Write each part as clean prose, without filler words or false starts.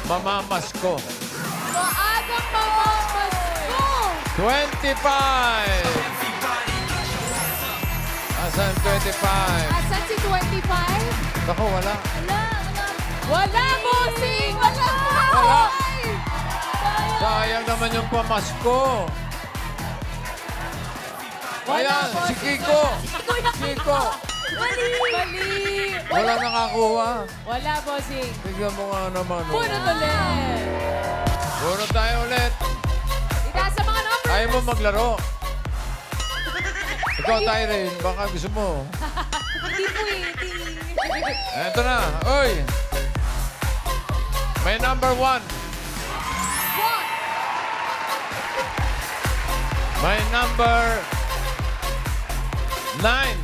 mamamasko. Maagang mamamasko! 25! Asan 25? Asan si 25? Ako, wala. Wala, bossing! Wala! Wala. Ay! Sayang naman yung pamasko. Ayan, si Kiko. Kiko. Mali! Wala nakakuha. Wala, bossing. Tignan mo nga naman. oh. Punot ulit. Puro tayo ulit. Itaas sa mga numbers. Ayaw mo maglaro. Ikaw, Tyrene, baka gusto mo. Hindi pwede. Eto na. Uy! May number 1. One. May number 9. Nine.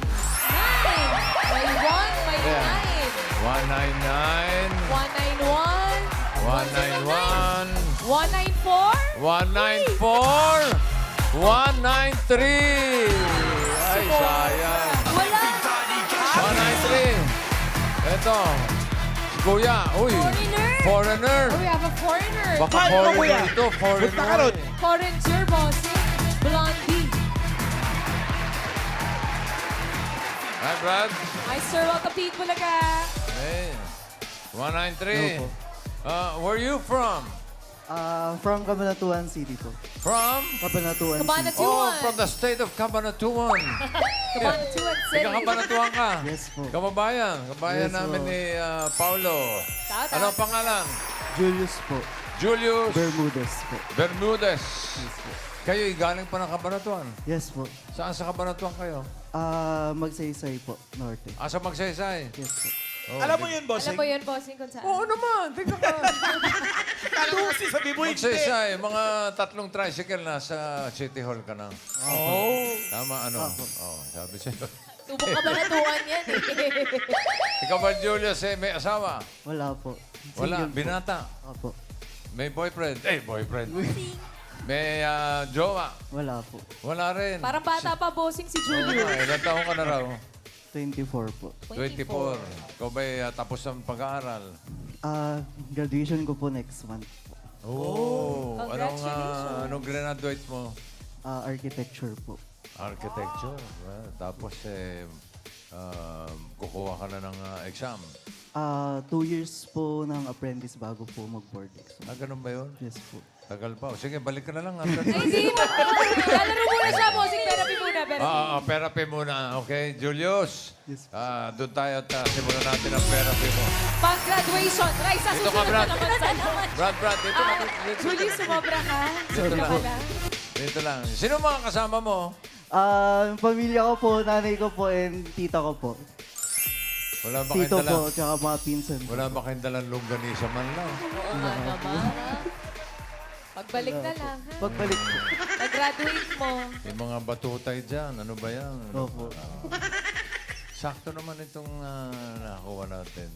May one, may Yeah. nine. 199. 191. 191. 194. 193. 193. Ay, sayang. Wala. 193. Eto. Si Kuya. Uy. Foreigner. Oh, we have a foreigner. Baka Ay, foreigner Kuya. ito. Foreigner. Punta ka ron. Foreigner, bossing. Blondie. Hi, Brad. Hi, sir. Welcome to Eat Bulaga. Hey. 193. Hello Where you from? From Cabanatuan City po. From? Cabanatuan City. Cabanatuan. Oh, from the state of Cabanatuan. Cabanatuan City. Taga-Cabanatuan ka? Yes po. Kababayan. Kababayan Yes, namin po. ni Paulo. Shout Ano out. ang pangalan? Julius po. Julius Bermudez po. Bermudez. Yes po. Kayo galing pa ng Cabanatuan. Yes po. Saan sa Cabanatuan kayo? Magsaysay po, Norte. Asa Magsaysay? Yes po. Oh, Alam mo yun, boss? Alam mo yun, bossing, kung saan? Oo naman. Tingnan ka. Ano si sabi mo hindi? Magsaysay. Mga 3 tricycle na sa City Hall ka na. Oh. Tama, ano? Oh, sabi sa'yo. Tubok Cabanatuan yan eh. Ikaw ba, Julius, may asawa? Wala po. Wala. Single po. Binata. Opo. May boyfriend. Boyfriend. May jowa. Wala po. Wala rin. Parang bata pa, bossing, si Oo Julio. nga, ilang taon ka na raw? 24 po. 24. Ikaw ba'y tapos ng pag-aaral? Graduation ko po next month. Oh. Congratulations. Anong graduate mo? Architecture po. Architecture. Tapos kukuha ka na ng exam. 2 years po ng apprentice bago po mag-board exam. Ganun ba yun? Yes po. Tagal pa. Sige, balik ka na lang. Ay, hindi mo. Lalaro muna siya, bossing. Therapy muna, therapy. Therapy muna. Okay, Julius. Yes. Doon tayo at simulan natin ang therapy mo. Pang-graduation. Raisa, Dito ka, susunod Brad. na naman sa'yo. Brad, dito ka. Dito, Julie, sumobra ka. Dito Dito lang. ka lang. Dito lang. Sino mga kasama mo? Yung pamilya ko po, nanay ko po, and tita ko po. Wala ba Tito kayong po, tsaka mga pinsan. Wala ba kayong dalang longganisa man lang? Oo nga naman. Pagbalik na lang, ha? Pagbalik po. Pag-graduate mo. Yung mga batutay dyan, ano ba yan? Ano? Opo. Sakto naman itong nakakuha natin.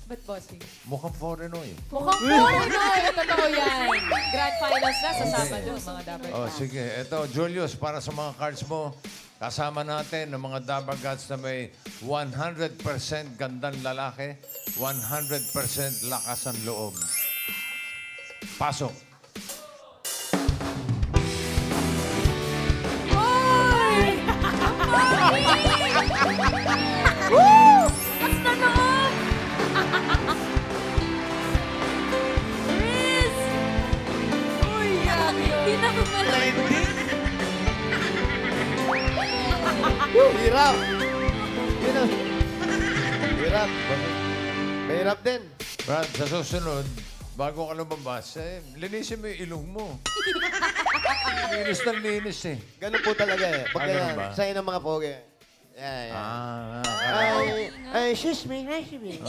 Ba't bossing? Mukhang foreigner eh. Mukhang foreigner. Totoo yan. Grand finals na sa Sabado, mga dapat. Oh, sige. Ito, Julius, para sa mga cards mo, kasama natin ng mga Dabber Gods na may 100% gandang lalaki, 100% lakas ang loob. Pasok. Hoy! Woo! Basta naman! Chris! Uy, grabe yun. Hindi na Hirap. Yun ang... Hirap. Mahirap din. Brad, sa susunod, bago ka lumabas, linisin mo yung ilong mo. Linis na linis eh. Ganun po talaga eh. Pag ganun ba? sa'yo ng mga pogi. Yan, yan. Excuse me. Okay.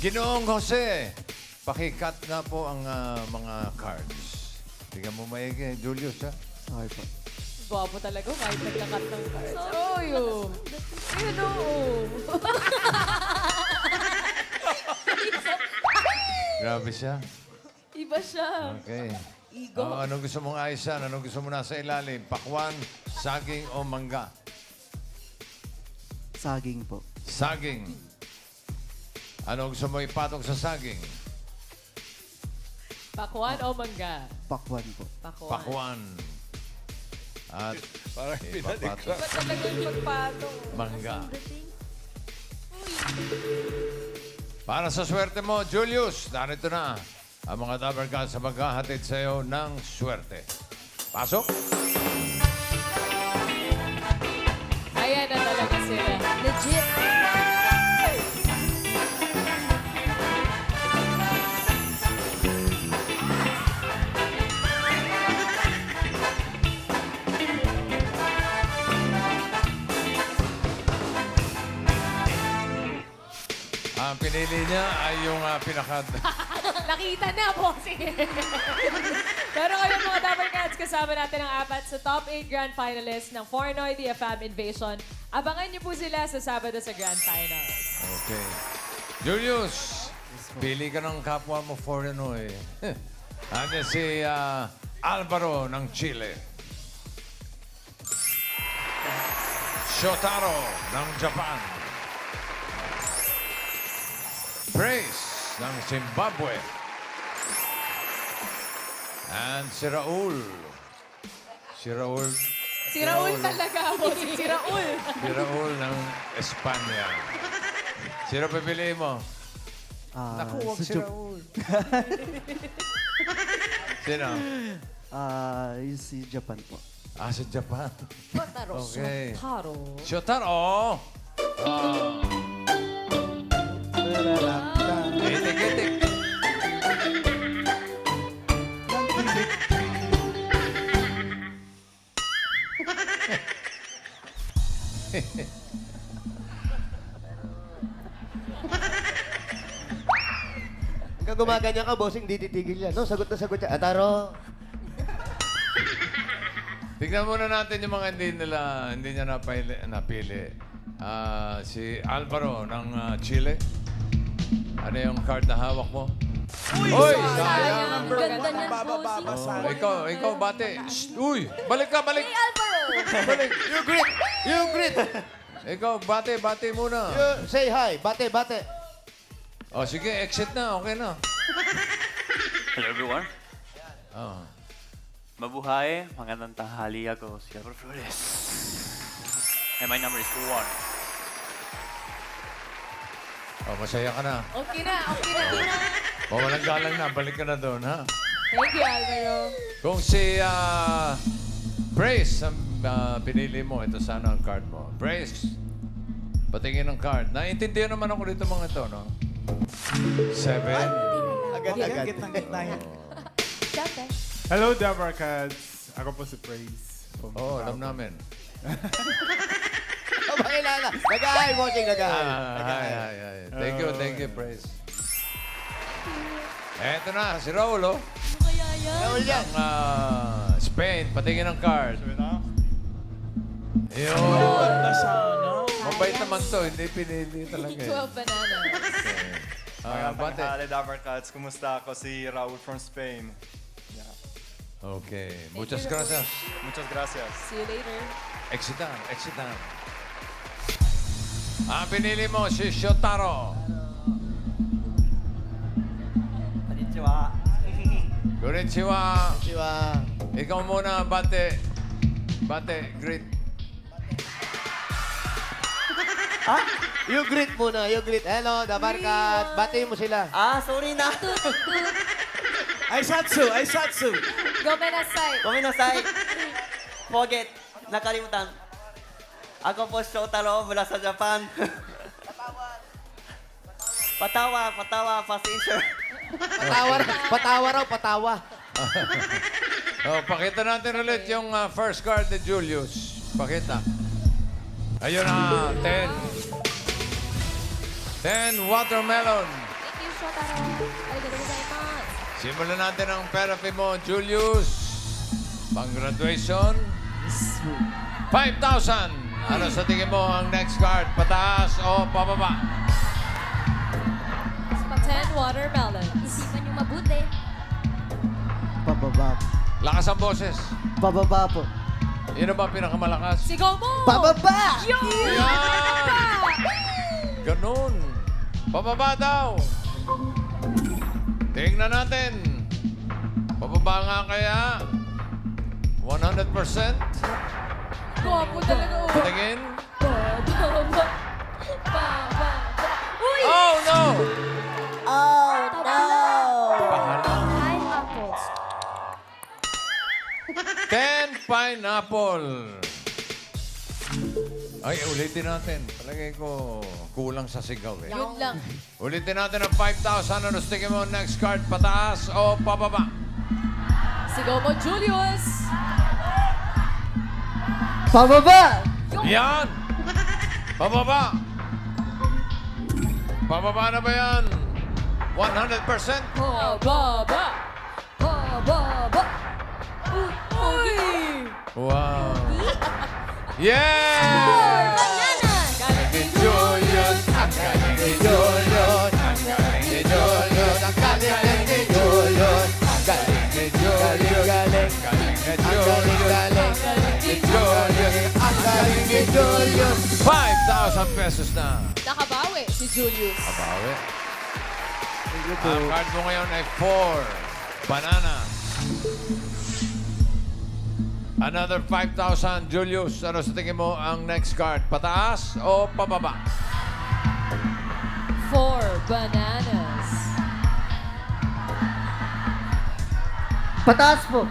Ginoong Jose, pakikat nga po ang mga cards. Tingnan mo maigi, Julius, ha? Okay po. Gwapo talaga, kahit nagkakat ng cards. Oh, yun. Yun, oo. Grabe siya. Iba siya. Okay. Ego. Anong gusto mong ayisan? Anong gusto mo nasa ilalim? Pakwan, saging o mangga? Saging po. Saging. Ano gusto mo ipatong sa saging? Pakwan o mangga? Pakwan po. Pakwan. Pakwan. At Parang ipapatong Ba't talagang magpatong? mangga. Para sa swerte mo, Julius, narito na ang mga Dabber Cats sa maghahatid sa iyo ng swerte. Pasok! Ayan na talaga sila. Legit. Ang pinili niya ay yung pinaka... Nakita na, bossing. Pero ngayon mga Dabber Cats, kasama natin ang apat sa top 8 grand finalists ng Fornoy DFM Invasion. Abangan niyo po sila sa Sabado sa Grand Finals. Okay. Julius, pili ka ng kapwa mo foreigner eh. Ano si Alvaro ng Chile. Shotaro ng Japan. Praise ng Zimbabwe. And si Raul. Si Raul. Si Raul talaga, bossing. Si Raul. Si Raul ng Espanya. Sino pipiliin mo? Naku, wag si Jap- Raul. Sino? yung si Japan po. Sa Japan. Shotaro. Okay. Shotaro. Shotaro! Itik-itik. Hanggang gumaganyan ka, bossing, di titigil yan. No, sagot na sagot yan. Ataro. Tignan muna natin yung mga hindi niya napili. Si Alvaro ng Chile. Ano yung card na hawak mo? Uy! Sayang! Ang ganda niyan, Bababa bossing. sana. Ikaw bate. Shh! Uy! Balik ka, balik! Hey, Alvaro! Balik! You greet! You greet! Ikaw, bate muna. You say hi. Bate, bate. O, sige, exit na. Okay na. Hello everyone. Oh. Mabuhay, magandang tanghali ako, si Alvaro Flores. And my number is 1. Oh, masaya ka na. Okay na, okay na. O, walang galang na. Balik ka na doon, ha? Thank you, Alvaro. Kung si Praise ang pinili mo, ito sana ang card mo. Praise, patingin ng card. Naiintindihan naman ako dito mga ito, no? 7. Agad-agad. Gitnang-gitna yan. Siyempre. Hello, Dabber Cats. Ako po si Praise. Oo, alam namin. Pakilala. Nag-ahay, bossing, nag-ahay. Ay. Thank you, Praise. Eto na, si Raul, oh. Ano kaya yan? Raul yan. Ang Spain, patingin ng card. Yun. Na sana. Mabait naman to, hindi pinili talaga. 12 bananas. Bate. Hello, Dabber Cats. Kumusta ako? Si Raul from Spain. Okay. Muchas gracias. Muchas gracias. See you later. Exit na. Ang pinili mo, si Shotaro. Konnichiwa. Siwa. Ikaw muna, bate. Bate, greet. You greet muna, you greet. Hello, Dabarkat. Bati mo sila. Sorry na. Ay satsu. Gomenasai. Gomenasai. Forget. Nakalimutan. Ako po Shotaro mula sa Japan. Patawa, pasensya. Patawa. Oh, pakita natin ulit yung first card ni Julius. Pakita. Ayun na, 10. 10 watermelon. Thank you, Shotaro. Arigatou gozaimasu. Simulan natin ang therapy mo, Julius. Pang-graduation. 5,000. Ano sa tingin mo ang next card? Pataas o pababa? 10 watermelons. Isipan niyo mabuti. Pababa po. Lakas ang boses. Pababa po. Yun ba pinakamalakas? Sigaw mo! Pababa! Yun! Yan! Ganun. Pababa daw. Tingnan natin. Pababa nga kaya. 100%. Gwapo talaga. Oh. Patingin. Uy! Oh, no! Oh, no! Pahala. Pineapples. 10 pineapple. Ay, ulitin natin. Palagay ko kulang sa sigaw eh. Yun lang. Ulitin natin ang 5,000. Ano tingin mo? Next card, pataas o pababa? Sigaw mo, Julius. Pababa! Yan! Pababa! Pababa na ba yan? 100%? Pababa. Pababa. Uy! Wow! Yeah! Bananas! Galing Ni Julius, ang galing ni Julius, ang galing ni Julius, ang galing ni Julius, ang galing ni Julius, galing ni Julius, ni Julius, ang galing ni Julius. 5,000 pesos na. Nakabawi si Julius. Abawi. Ang card mo ngayon ay 4 bananas. Another 5,000, Julius. Ano sa tingin mo ang next card? Pataas o pababa? 4 bananas. Pataas po.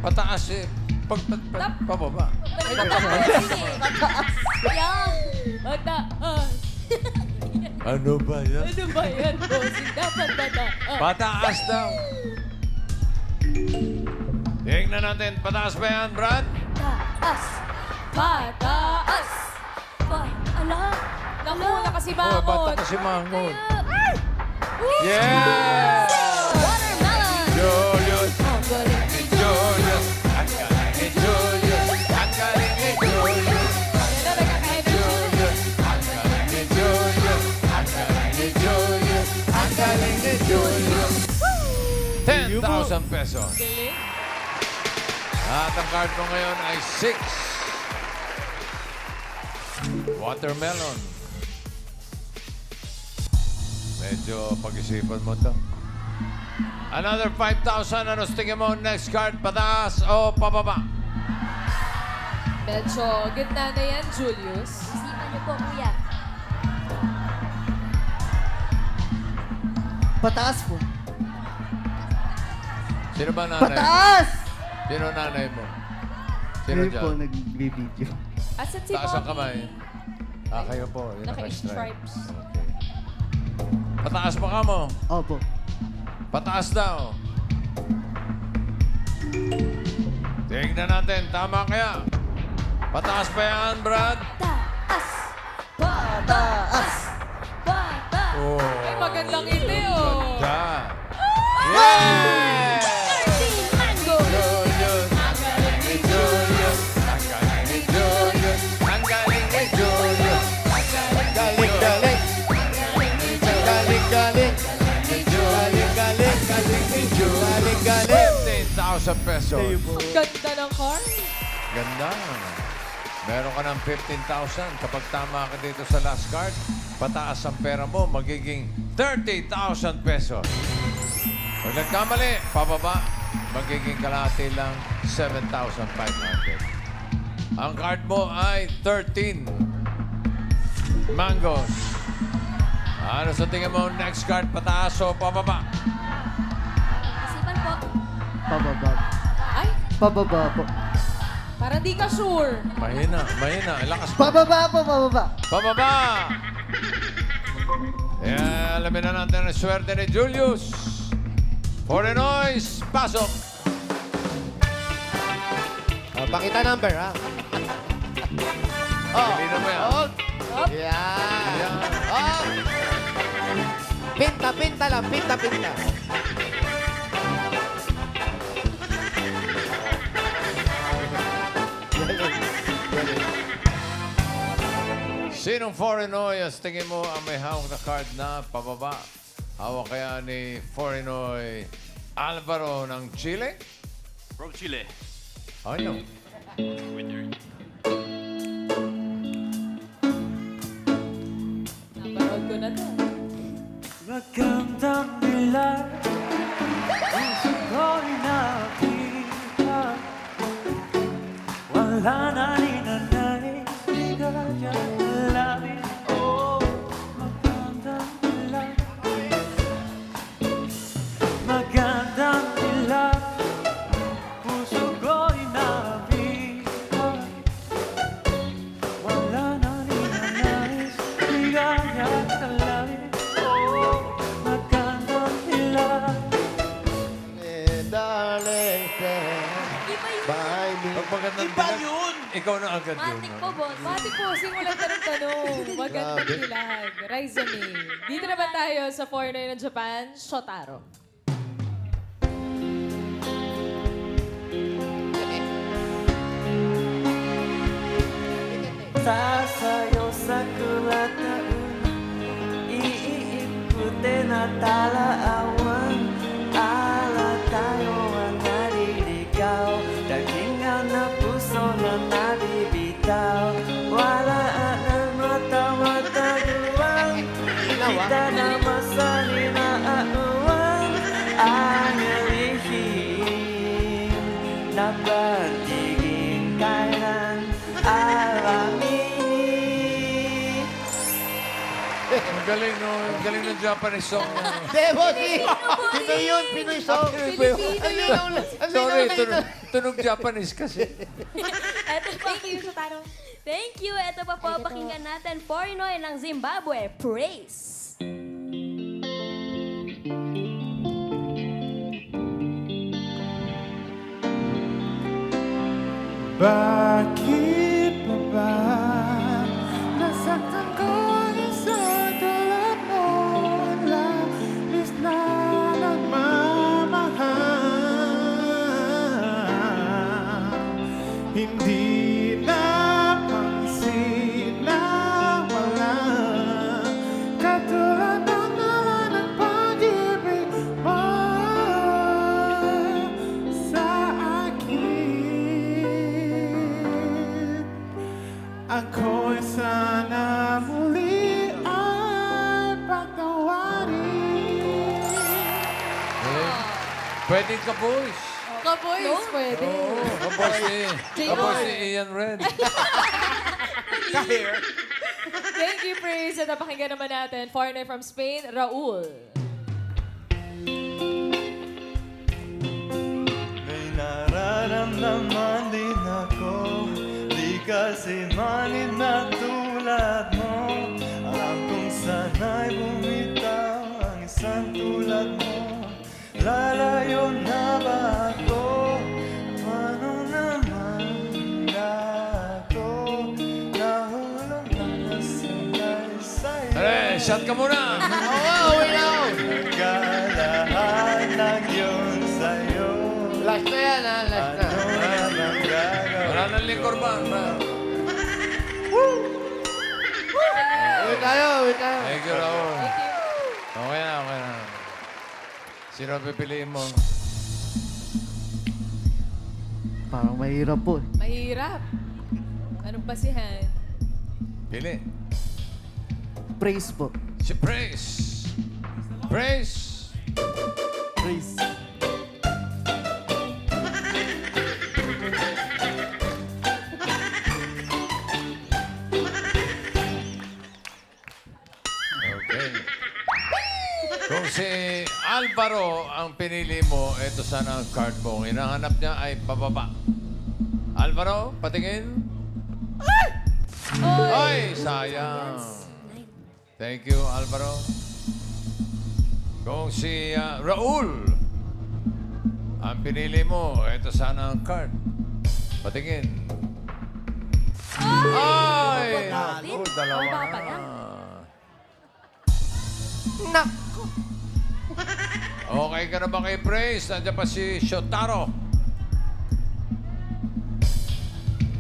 Pataas eh. Pababa. Yan! Mataas. Ano ba yan? Ano ba yan, bossing? Dapat mataas. Pataas daw. Tingnan natin. Pataas ba yan, Brad? Taas! Pataas. Ala! Naku, nakasimangot. Oh, bata kasi mangot. Uy! Yeah! Watermelon! Julius, Ang galing ni Julius, ang galing ni Julius, ang galing ni Julius, Yan na, nagkaka-energy. Julius, ang galing ni Julius, ang galing ni Julius, ang galing ni Julius. 10,000 pesos. Galing. At ang card mo ngayon ay 6. Watermelon. Medyo pag-isipan mo to. Another 5,000. Ano sa tingin mo? Next card, pataas o pababa? Medyo gitna na yan, Julius. Isipan niyo po, kuya. Pataas po. Sino ba nanay? Pataas! Sino nanay mo? Sino Hindi po dyan? nag-video. Asan si Taas ang Mommy? kamay. Ah, kayo po. Yung Naka-stripes. Okay. Pataas pa ka mo. Opo. Pataas daw. Tingnan natin. Tama kaya? Pataas pa yan, Brad? Taas! Pataas. Pataas! Oh. Ay, magandang ngiti, oh. Ganda. Yeah! 13 mango! Julius, ang galing ni Julius, ang galing ni Julius, ang galing ni Julius, ang galing, galing, galing, galing, galing, ni Julius, galing, galing ni Julius, galing, 15,000 pesos. Ang ganda ng car. Ganda. Meron ka ng 15,000. Kapag tama ka dito sa last card, pataas ang pera mo, magiging 30,000 pesos. Pag nagkamali, pababa, magiging kalahati lang 7,500. Ang card mo ay 13 mangoes. Ano sa tingin mo next card, pataas o pababa? Isipan po. Pababa. Ay, Pababa po. parang di ka sure. Mahina, mahina. Lakas pa. Pababa po, pababa. Pababa! Alamin na natin ang swerte ni Julius. Porenois, pasok! Pakita number, ha? Piliin mo yan. Oh. Yan. Yan. Oh. Pinta, pinta lang. Pinta, pinta. Sinong Porenois tingin mo ang may hawak na card na pababa? Hawak kaya ni Porenoy Alvaro ng Chile? From Chile. Ano? With your Magandang dilag, puso ko'y nabigat. Wala na rin ang nailigaya labi. Oh, magandang dilag, magandang dilag, puso ko'y nabigat. Wala na rin ang nailigaya labi. Oh, magandang dilag. Darling, bye me. Pag magandang Iba dilag, yun! ikaw na agad yun. Matik po, boss. Mati po, simulan tanong-tanong. Magandang Grabe. dilag. Raizami. Dito naman tayo sa foreigner ng Japan, Shotaro. Sasayaw sa kulatan, iikute na talaawan. Ala tayo ang naliligaw, dagingan na puso na nabibitaw. Wala ang mata-mataguan, kita na masali na auwan. Ang alihim na pagiging kailan alami. Ang galing, no? Ang galing ng Japanese song. Bossy! Pinoy yun, Pinoy song. Sorry, tunog Japanese kasi. Eto pa. Thank you, Shotaro. Thank you. Ito pa po, pakinggan natin. Pornoy ng Zimbabwe. Praise. Bakit pa ba nasaktan ko sa tulad mo? Labis na nagmamahal. Hindi napansin na wala katulad ng dala ng pag-ibig mo sa akin. Ako'y sana muli ay patawarin. Pwede ka, boys. Kaboys, pwede. Oo, kaboys ni Ian Red. Thank you, Praise. At napakinggan naman natin, foreigner from Spain, Raul. May nararamdaman din ako, di kasi manin na tulad mo. Alam kong sana'y bumitaw ang isang tulad mo. Lalayo na ba ako? Paano naman ako? Nahulog na nasanay sa'yo. Hey, shot ka muna. Nagkalahan lang yun sa'yo. Last na yan, ha? Last na. Ano naman gagawin? Wala nang lingkor ba? Uwi tayo, uwi tayo. Thank you, Raul. Okay na, okay na. Sino ang pipiliin mo? Parang mahirap po. Mahirap. Anong basihan? Pili. Praise po. Si Praise. Praise. Praise. Okay. Kung si Alvaro ang pinili mo, ito sana ang card mo. Ang hinahanap niya ay pababa. Alvaro, patingin. Ay, sayang. Thank you, Alvaro. Kung si Raul ang pinili mo, ito sana ang card. Patingin. Ay! Naku, dalawa Baba pa na. yan. Okay ka na ba kay Praise? Nandiyan pa si Shotaro.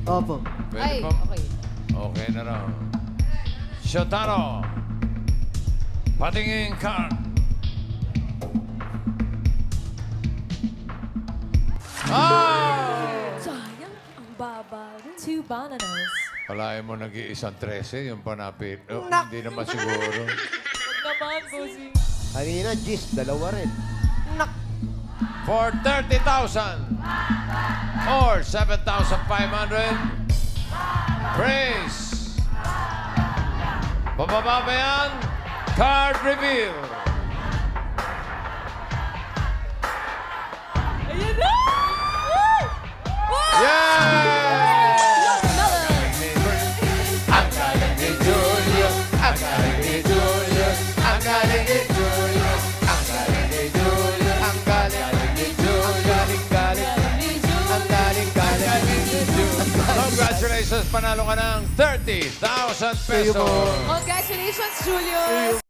Opo. Ay, pa? okay. Okay na raw. Shotaro. Patingin card. Ah! Sayang, ang baba rin. 2 bananas. Palayan mo nag-iisang 13, yung panapit. Oh, hindi naman siguro. Huwag naman, bossy. Kanina, Gis, dalawa rin. For 30,000 or 7,500. Praise. Bababa ba yan? Card reveal. Ayan na! Yeah! Ang galing ni Julius. Ang galing ni Julius. Ang galing ni Julius. Ang galing ni Julius. Ang galing ni Julius. Ang galing. Ang galing ni Julius. Congratulations, panalo ka ng 30,000 pesos. Congratulations, Julius!